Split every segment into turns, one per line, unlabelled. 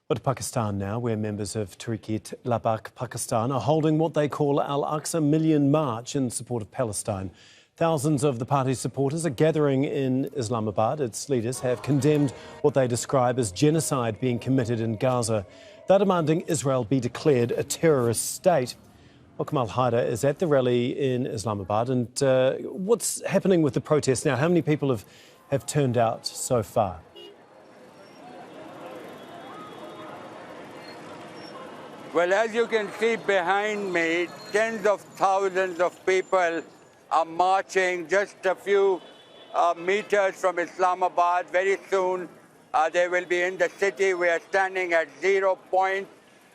But Pakistan now, where members of Tehreek-e-Labak Pakistan are holding what they call Al-Aqsa Million March in support of Palestine. Thousands of the party's supporters are gathering in Islamabad. Its leaders have condemned what they describe as genocide being committed in Gaza. They're demanding Israel be declared a terrorist state. Well, Kamal Haider is at the rally in Islamabad. And what's happening with the protests now? How many people have turned out so far?
Well, as you can see behind me, tens of thousands of people are marching just a few meters from Islamabad. Very soon they will be in the city. We are standing at 0 point.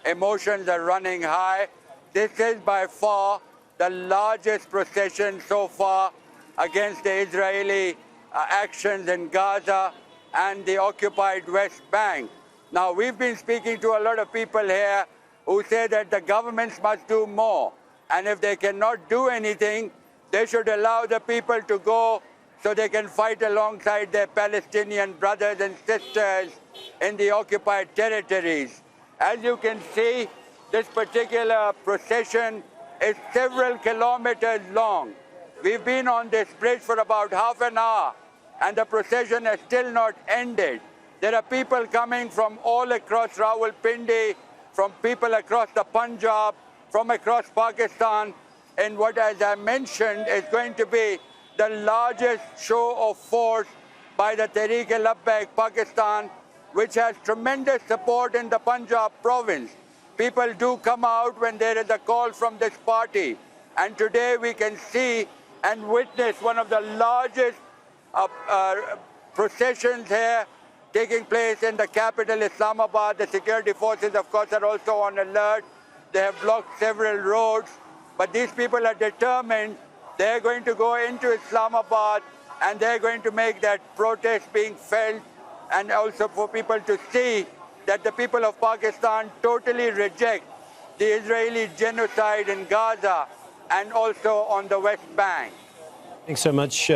Emotions are running high. This is by far the largest procession so far against the Israeli actions in Gaza and the occupied West Bank. Now, we've been speaking to a lot of people here who say that the governments must do more. And if they cannot do anything, they should allow the people to go so they can fight alongside their Palestinian brothers and sisters in the occupied territories. As you can see, this particular procession is several kilometers long. We've been on this bridge for about half an hour, and the procession has still not ended. There are people coming from all across Rawalpindi, from people across the Punjab, from across Pakistan, in what, as I mentioned, is going to be the largest show of force by the Tehreek-e-Labak Pakistan, which has tremendous support in the Punjab province. People do come out when there is a call from this party. And today we can see and witness one of the largest processions here taking place in the capital, Islamabad. The security forces, of course, are also on alert. They have blocked several roads. But these people are determined. They're going to go into Islamabad and they're going to make that protest being felt, and also for people to see that the people of Pakistan totally reject the Israeli genocide in Gaza and also on the West Bank.
Thanks so much.